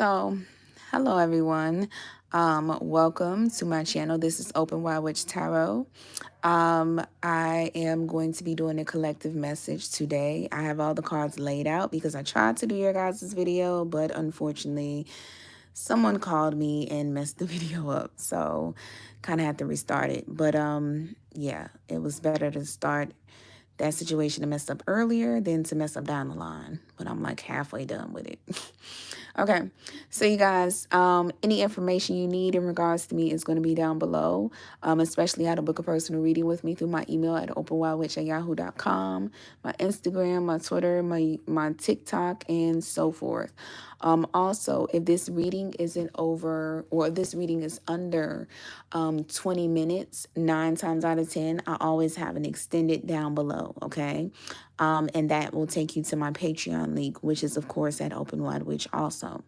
So, hello everyone. Welcome to my channel. This is Openwidewitch Tarot. I am going to be doing a collective message today. I have all the cards laid out because I tried to do your guys' video, but unfortunately, someone called me and messed the video up. So, kind of had to restart it. But yeah, it was better to start that situation to mess up earlier than to mess up down the line. But I'm like halfway done with it. Okay, so you guys, any information you need in regards to me is going to be down below, especially how to book a personal reading with me through my email at openwidewitch@yahoo.com, my Instagram, my Twitter, my TikTok, and so forth. Also, if this reading isn't over or this reading is under 20 minutes, 9 times out of 10, I always have an extended down below, okay? And that will take you to my Patreon link, which is, of course, at Openwidewitch also.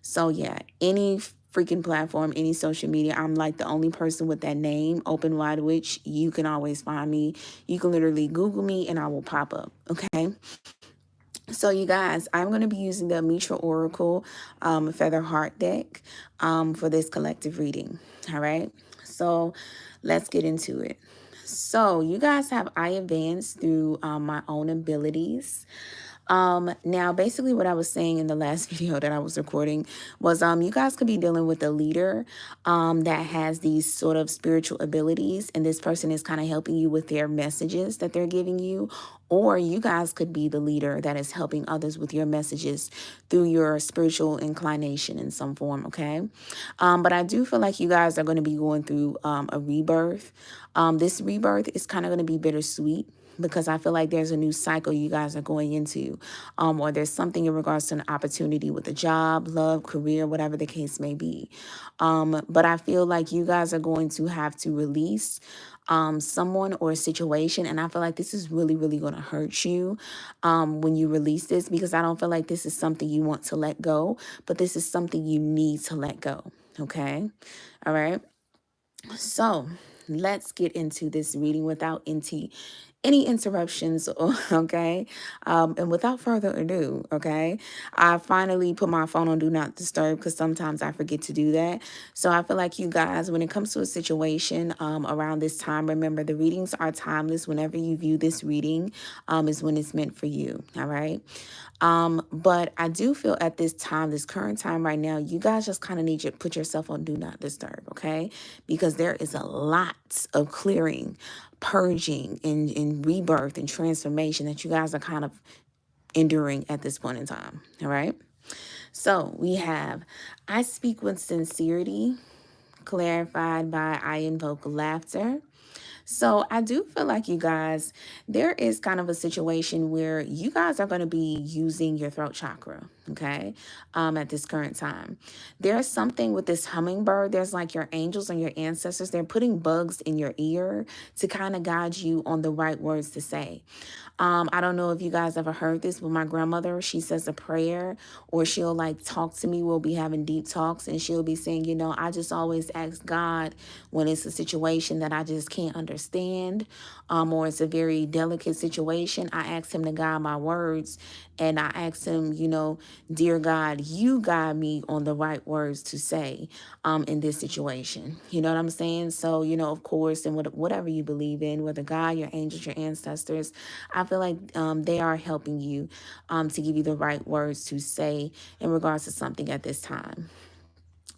So, yeah, any freaking platform, any social media, I'm like the only person with that name, Openwidewitch. You can always find me. You can literally Google me and I will pop up, okay? So, you guys, I'm going to be using the Mitra Oracle Feather Heart deck for this collective reading, all right? So, let's get into it. So, you guys have I advanced through my own abilities. Now, basically what I was saying in the last video that I was recording was you guys could be dealing with a leader that has these sort of spiritual abilities, and this person is kind of helping you with their messages that they're giving you, or you guys could be the leader that is helping others with your messages through your spiritual inclination in some form, okay? But I do feel like you guys are going to be going through a rebirth. This rebirth is kind of going to be bittersweet, because I feel like there's a new cycle you guys are going into, or there's something in regards to an opportunity with a job, love, career, whatever the case may be. But I feel like you guys are going to have to release someone or a situation, and I feel like this is really, really going to hurt you when you release this, because I don't feel like this is something you want to let go, but this is something you need to let go, okay? All right? So let's get into this reading without any interruptions, okay? And without further ado, okay? I finally put my phone on Do Not Disturb because sometimes I forget to do that. So I feel like you guys, when it comes to a situation around this time, remember the readings are timeless. Whenever you view this reading is when it's meant for you, all right? But I do feel at this time, this current time right now, you guys just kind of need to put yourself on Do Not Disturb, okay? Because there is a lot of clearing, purging, and rebirth and transformation that you guys are kind of enduring at this point in time, all right? So we have, I speak with sincerity, clarified by I invoke laughter. So I do feel like you guys, there is kind of a situation where you guys are going to be using your throat chakra, okay, at this current time. There's something with this hummingbird. There's like your angels and your ancestors. They're putting bugs in your ear to kind of guide you on the right words to say. I don't know if you guys ever heard this, but my grandmother, she says a prayer, or she'll like talk to me. We'll be having deep talks, and she'll be saying, you know, I just always ask God when it's a situation that I just can't understand, or it's a very delicate situation. I ask him to guide my words, and I ask him, you know, dear God, you guide me on the right words to say in this situation. You know what I'm saying? So, you know, of course, and whatever you believe in, whether God, your angels, your ancestors, I feel like they are helping you to give you the right words to say in regards to something at this time.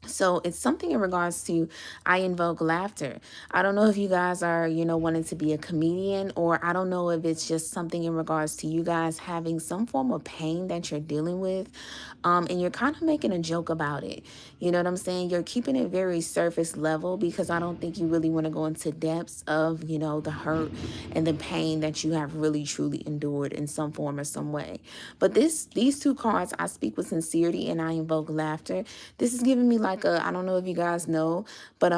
So it's something in regards to I invoke laughter. I don't know if you guys are, you know, wanting to be a comedian, or I don't know if it's just something in regards to you guys having some form of pain that you're dealing with. And you're kind of making a joke about it. You know what I'm saying? You're keeping it very surface level, because I don't think you really want to go into depths of, you know, the hurt and the pain that you have really truly endured in some form or some way. But these two cards, I speak with sincerity and I invoke laughter. This is giving me like a, I don't know if you guys know, but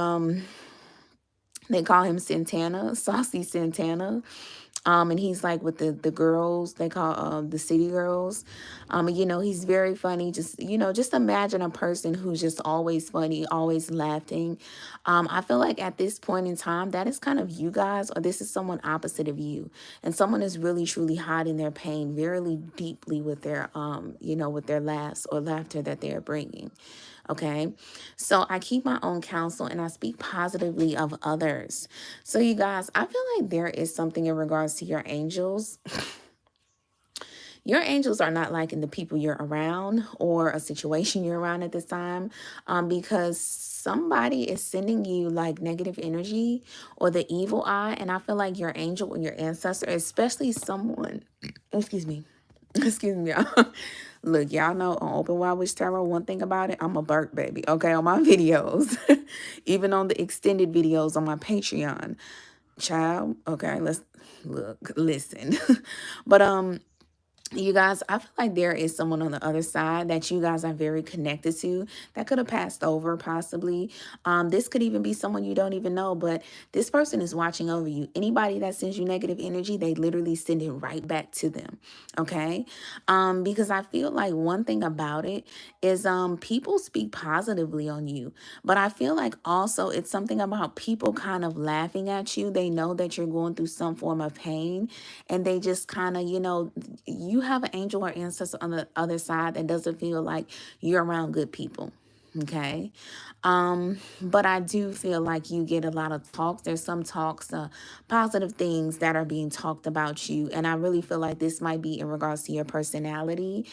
they call him Santana, Saucy Santana. And he's like with the girls, they call the city girls. You know, he's very funny. Just, you know, just imagine a person who's just always funny, always laughing. I feel like at this point in time, that is kind of you guys, or this is someone opposite of you. And someone is really truly hiding their pain very deeply with their you know, with their laughs or laughter that they're bringing. Okay, so I keep my own counsel and I speak positively of others. So you guys, I feel like there is something in regards to your angels. Your angels are not liking the people you're around or a situation you're around at this time, because somebody is sending you like negative energy or the evil eye. And I feel like your angel or your ancestor, especially someone, excuse me, excuse me, y'all. Look, y'all know on Openwidewitch, one thing about it, I'm a Burke baby, okay, on my videos, even on the extended videos on my Patreon. Child, okay, let's look, listen. But you guys, I feel like there is someone on the other side that you guys are very connected to that could have passed over possibly. This could even be someone you don't even know, but this person is watching over you. Anybody that sends you negative energy, they literally send it right back to them. Okay. Because I feel like one thing about it is people speak positively on you, but I feel like also it's something about people kind of laughing at you. They know that you're going through some form of pain, and they just kind of, you know, you have an angel or ancestor on the other side that doesn't feel like you're around good people. Okay. But I do feel like you get a lot of talks. There's some talks, positive things that are being talked about you. And I really feel like this might be in regards to your personality.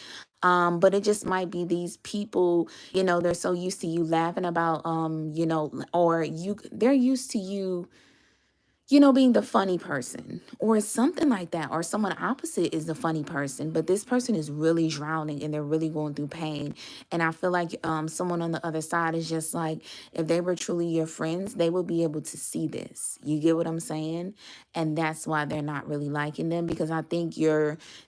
But it just might be these people, you know, they're so used to you laughing about, you know, or they're used to you, you know, being the funny person or something like that, or someone opposite is the funny person, but this person is really drowning and they're really going through pain. And I feel like someone on the other side is just like, if they were truly your friends, they will be able to see this. You get what I'm saying? And that's why they're not really liking them, because I think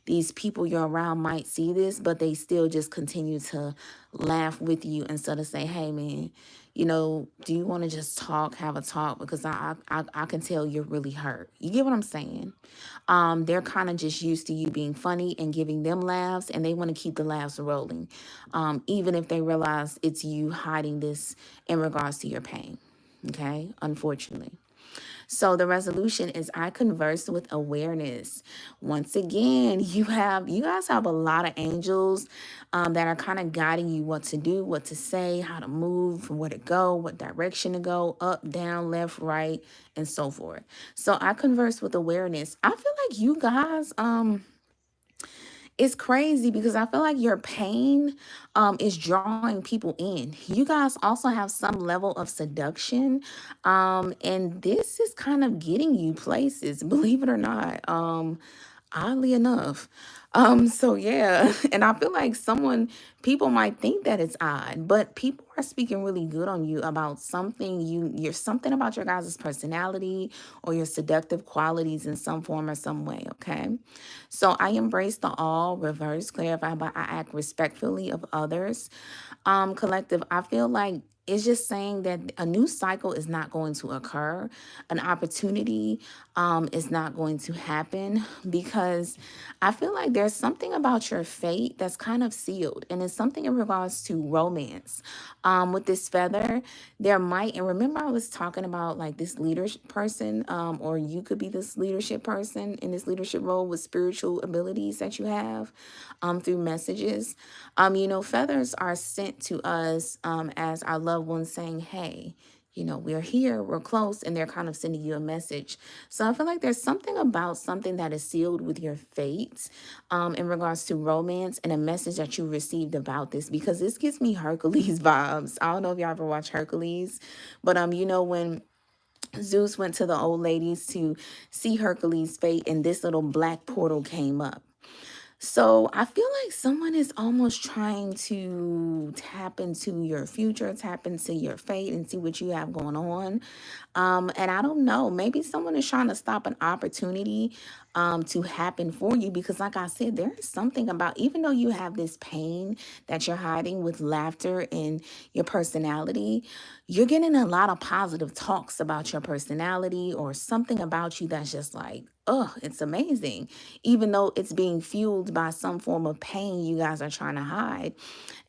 these people you're around might see this, but they still just continue to laugh with you instead of say, hey man, you know, do you want to just talk, have a talk? Because I can tell you're really hurt. You get what I'm saying? They're kind of just used to you being funny and giving them laughs, and they want to keep the laughs rolling, even if they realize it's you hiding this in regards to your pain. Okay, unfortunately. So the resolution is I converse with awareness. Once again, you guys have a lot of angels that are kind of guiding you what to do, what to say, how to move, where to go, what direction to go, up, down, left, right, and so forth. So I converse with awareness. I feel like you guys, it's crazy because I feel like your pain is drawing people in. You guys also have some level of seduction. And this is kind of getting you places, believe it or not. Oddly enough. So yeah, and I feel like people might think that it's odd, but people are speaking really good on you about something, you're something about your guys' personality or your seductive qualities in some form or some way, okay? So I embrace the all, reverse, clarify, but I act respectfully of others. Collective, I feel like it's just saying that a new cycle is not going to occur. An opportunity is not going to happen, because I feel like there's something about your fate that's kind of sealed, and it's something in regards to romance. With this feather, there might, and remember I was talking about like this leadership person, or you could be this leadership person in this leadership role with spiritual abilities that you have through messages. You know, feathers are sent to us as our loved ones saying, hey, you know, we're here, we're close, and they're kind of sending you a message. So I feel like there's something about something that is sealed with your fate in regards to romance, and a message that you received about this, because this gives me Hercules vibes. I don't know if y'all ever watch Hercules, but you know, when Zeus went to the old ladies to see Hercules' fate, and this little black portal came up. So I feel like someone is almost trying to tap into your future, tap into your fate, and see what you have going on. And I don't know, maybe someone is trying to stop an opportunity to happen for you. Because like I said, there is something about, even though you have this pain that you're hiding with laughter and your personality, you're getting a lot of positive talks about your personality or something about you that's just like, oh, it's amazing. Even though it's being fueled by some form of pain you guys are trying to hide.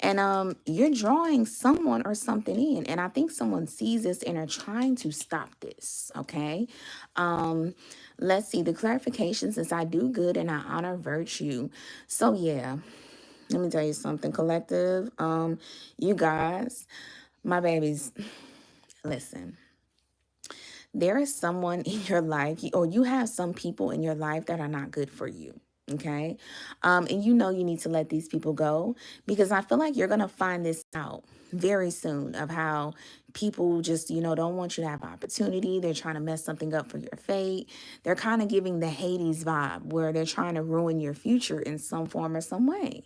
And you're drawing someone or something in. And I think someone sees this and are trying to stop this. Okay. Um, let's see. The clarification says, I do good and I honor virtue. So yeah, let me tell you something, collective. You guys, my babies, listen. There is someone in your life, or you have some people in your life that are not good for you. Okay. And you know you need to let these people go, because I feel like you're going to find this out very soon of how people just, don't want you to have opportunity. They're trying to mess something up for your fate. They're kind of giving the 𝗫𝗍𝗫 vibe where they're trying to ruin your future in some form or some way.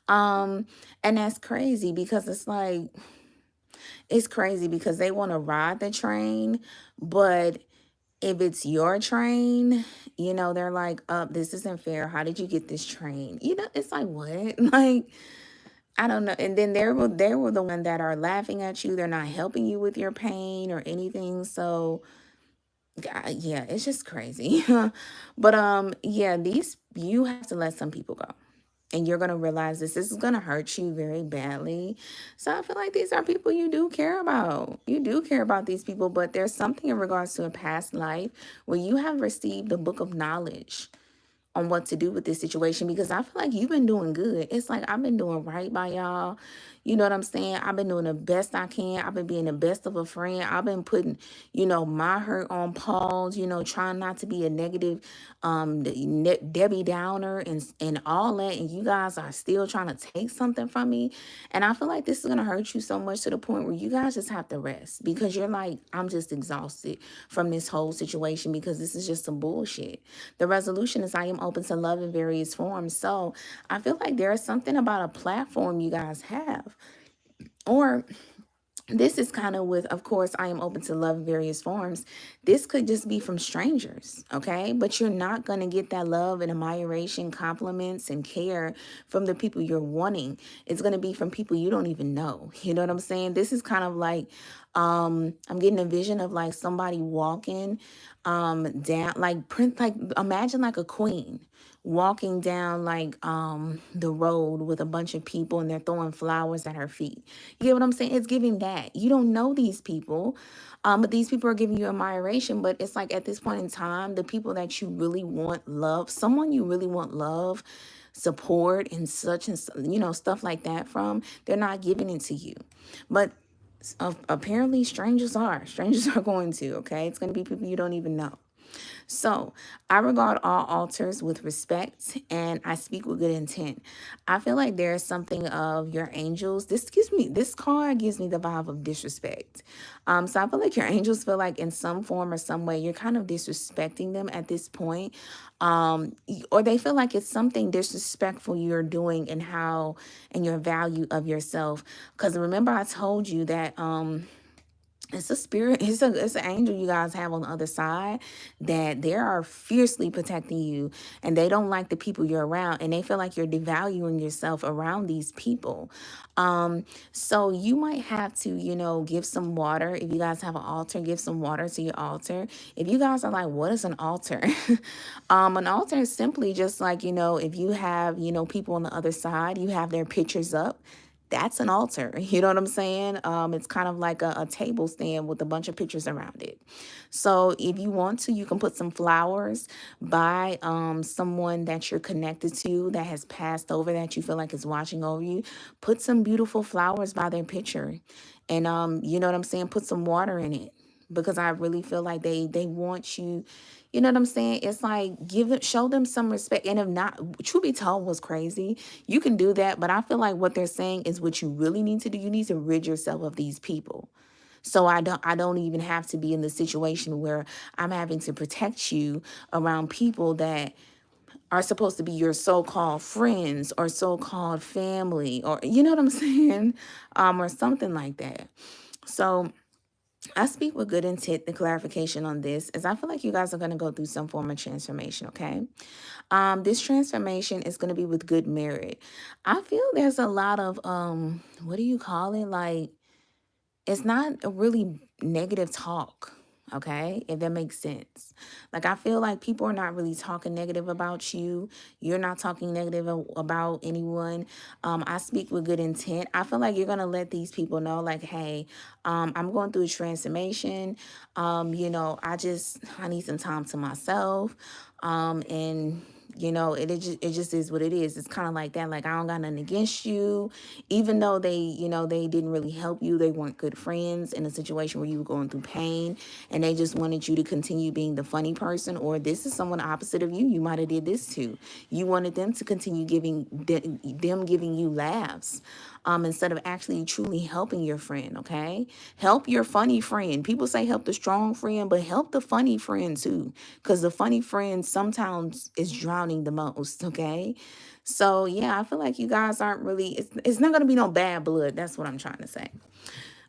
And that's crazy because it's crazy because they want to ride the train, but if it's your train, they're like, this isn't fair. How did you get this train? It's like, what? Like, I don't know. And then they were the one that are laughing at you. They're not helping you with your pain or anything. So yeah, it's just crazy. But yeah, you have to let some people go. And you're going to realize this is going to hurt you very badly. So I feel like these are people you do care about. You do care about these people, but there's something in regards to a past life where you have received the book of knowledge on what to do with this situation, because I feel like you've been doing good. It's like I've been doing right by y'all. You know what I'm saying? I've been doing the best I can. I've been being the best of a friend. I've been putting, my hurt on pause, trying not to be a negative Debbie Downer and all that. And you guys are still trying to take something from me. And I feel like this is going to hurt you so much to the point where you guys just have to rest, because you're like, I'm just exhausted from this whole situation because this is just some bullshit. The resolution is I am open to love in various forms. So I feel like there is something about a platform you guys have. Or this is kind of with, of course, I am open to love in various forms. This could just be from strangers, okay? But you're not going to get that love and admiration, compliments, and care from the people you're wanting. It's going to be from people you don't even know. You know what I'm saying? This is kind of like, I'm getting a vision of like somebody walking down, like imagine like a queen walking down like the road with a bunch of people and they're throwing flowers at her feet. You get what I'm saying? It's giving that. You don't know these people, but these people are giving you admiration. But it's like at this point in time, the people that you really want love, someone you really want love, support, and such and stuff like that from, they're not giving it to you. But apparently strangers are going to, okay? It's going to be people you don't even know. So I regard all altars with respect and I speak with good intent. I feel like there is something of your angels. This card gives me the vibe of disrespect. So I feel like your angels feel like in some form or some way you're kind of disrespecting them at this point. Or they feel like it's something disrespectful you're doing and your value of yourself. Because remember I told you that it's a spirit, it's an angel you guys have on the other side that they are fiercely protecting you, and they don't like the people you're around, and they feel like you're devaluing yourself around these people. So you might have to, give some water. If you guys have an altar, give some water to your altar. If you guys are like, what is an altar? An altar is simply just like, if you have, people on the other side, you have their pictures up. That's an altar. You know what I'm saying? It's kind of like a table stand with a bunch of pictures around it. So if you want to, you can put some flowers by someone that you're connected to that has passed over, that you feel like is watching over you. Put some beautiful flowers by their picture. And you know what I'm saying? Put some water in it, because I really feel like they want you. You know what I'm saying? It's like show them some respect. And if not, truth be told, was crazy. You can do that, but I feel like what they're saying is what you really need to do. You need to rid yourself of these people. So I don't even have to be in the situation where I'm having to protect you around people that are supposed to be your so-called friends or so-called family, or you know what I'm saying? Or something like that. So I speak with good intent. The clarification on this is I feel like you guys are going to go through some form of transformation, okay? This transformation is going to be with good merit. I feel there's a lot of, what do you call it? Like, it's not a really negative talk, okay? If that makes sense. Like, I feel like people are not really talking negative about you. You're not talking negative about anyone. I speak with good intent. I feel like you're going to let these people know, like, hey, I'm going through a transformation. I need some time to myself. And it just is what it is. It's kind of like that. Like, I don't got nothing against you, even though they didn't really help you. They weren't good friends in a situation where you were going through pain, and they just wanted you to continue being the funny person. Or this is someone opposite of you. You might have did this too. You wanted them to continue them giving you laughs, instead of actually truly helping your friend. Okay, help your funny friend. People say help the strong friend, but help the funny friend too, because the funny friend sometimes is drowning the most. Okay, so yeah, I feel like you guys aren't really, it's not going to be no bad blood. That's what I'm trying to say.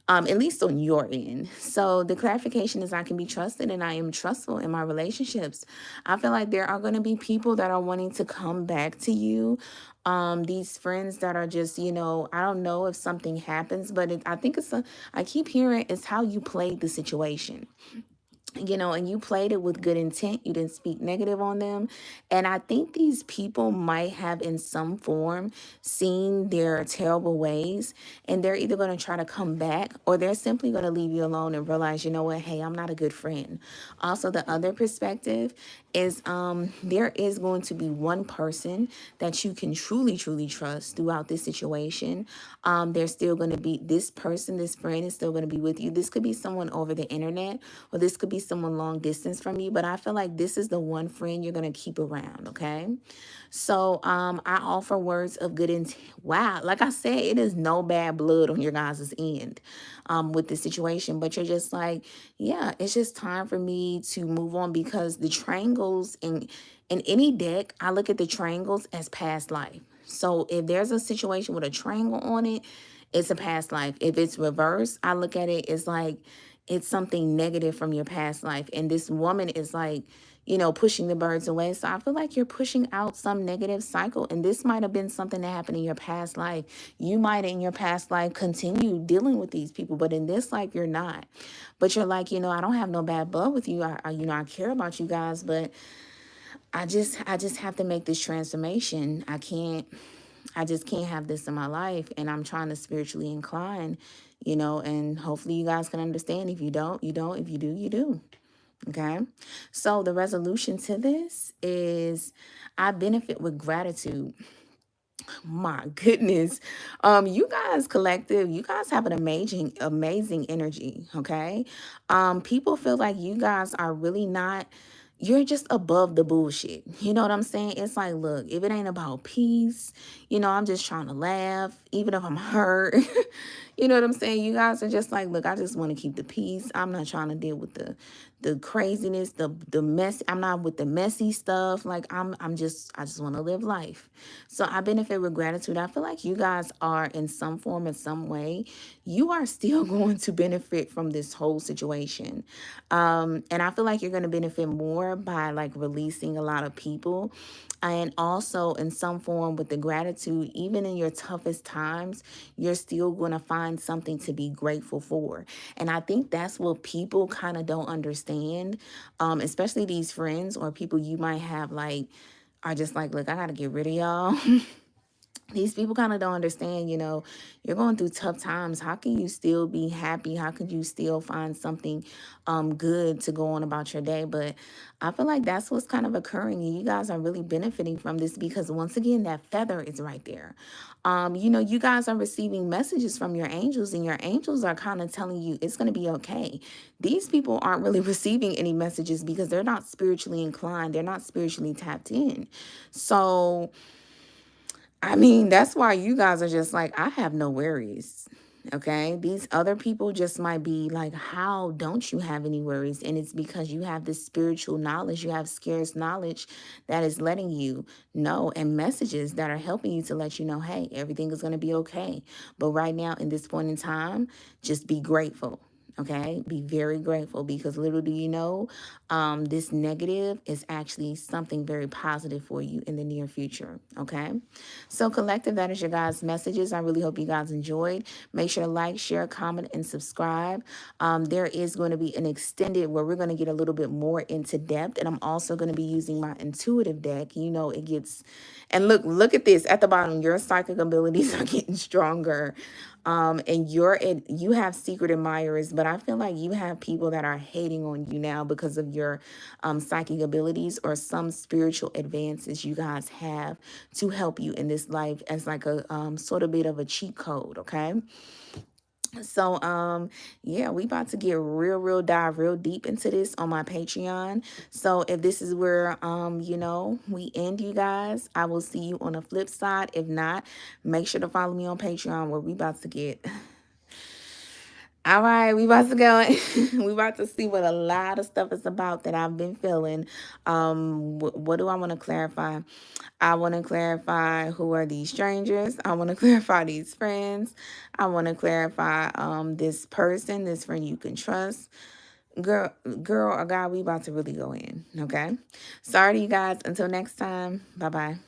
At least on your end. So the clarification is I can be trusted and I am trustful in my relationships. I feel like there are going to be people that are wanting to come back to you. These friends that are just, I don't know if something happens, but I think I keep hearing it's how you played the situation. And you played it with good intent. You didn't speak negative on them. And I think these people might have in some form seen their terrible ways, and they're either going to try to come back, or they're simply going to leave you alone and realize, you know what, hey, I'm not a good friend. Also, the other perspective is there is going to be one person that you can truly, truly trust throughout this situation. There's still going to be this person, this friend is still going to be with you. This could be someone over the internet, or this could be someone long distance from you, but I feel like this is the one friend you're going to keep around, okay? So I offer words of good intent. Wow, like I said, it is no bad blood on your guys' end with the situation, but you're just like, yeah, it's just time for me to move on, because the triangles in any deck, I look at the triangles as past life. So if there's a situation with a triangle on it, it's a past life. If it's reversed, I look at it as like it's something negative from your past life. And this woman is like, pushing the birds away. So I feel like you're pushing out some negative cycle. And this might have been something that happened in your past life. You might in your past life continue dealing with these people, but in this life, you're not. But you're like, I don't have no bad blood with you. I care about you guys, but I just have to make this transformation. I just can't have this in my life, and I'm trying to spiritually incline, and hopefully you guys can understand. If you don't, you don't. If you do, you do. Okay. So the resolution to this is I benefit with gratitude. My goodness. You guys collective, you guys have an amazing energy. Okay. People feel like you guys are really not, you're just above the bullshit. You know what I'm saying? It's like, look, if it ain't about peace, I'm just trying to laugh, even if I'm hurt. You know what I'm saying? You guys are just like, look, I just want to keep the peace. I'm not trying to deal with the craziness, the mess. I'm not with the messy stuff. Like I just want to live life. So I benefit with gratitude. I feel like you guys are in some form, in some way, you are still going to benefit from this whole situation. And I feel like you're going to benefit more by like releasing a lot of people. And also in some form with the gratitude, even in your toughest times, you're still going to find something to be grateful for. And I think that's what people kind of don't understand, especially these friends or people you might have like, are just like, look, I got to get rid of y'all. These people kind of don't understand, you're going through tough times. How can you still be happy? How can you still find something good to go on about your day? But I feel like that's what's kind of occurring. And you guys are really benefiting from this because once again, that feather is right there. You guys are receiving messages from your angels, and your angels are kind of telling you it's going to be okay. These people aren't really receiving any messages because they're not spiritually inclined. They're not spiritually tapped in. So I mean, that's why you guys are just like, I have no worries. Okay. These other people just might be like, how don't you have any worries? And it's because you have this spiritual knowledge. You have scarce knowledge that is letting you know, and messages that are helping you to let you know, hey, everything is going to be okay. But right now, in this point in time, just be grateful. Okay, be very grateful, because little do you know, this negative is actually something very positive for you in the near future. Okay, so collective, that is your guys' messages. I really hope you guys enjoyed. Make sure to like, share, comment, and subscribe. There is going to be an extended where we're going to get a little bit more into depth, and I'm also going to be using my intuitive deck. You know, it gets, and look at this at the bottom. Your psychic abilities are getting stronger. And you have secret admirers, but I feel like you have people that are hating on you now because of your psychic abilities or some spiritual advances you guys have to help you in this life as like a sort of bit of a cheat code. Okay, so yeah, we about to get dive real deep into this on my Patreon. So if this is where you know, we end, you guys, I will see you on the flip side. If not, make sure to follow me on Patreon, where we about to get all right, we about to go. We about to see what a lot of stuff is about that I've been feeling. What do I want to clarify? I want to clarify, who are these strangers. I want to clarify these friends. I want to clarify this person, this friend you can trust. Girl or guy, we about to really go in. Okay. Sorry to you guys. Until next time. Bye-bye.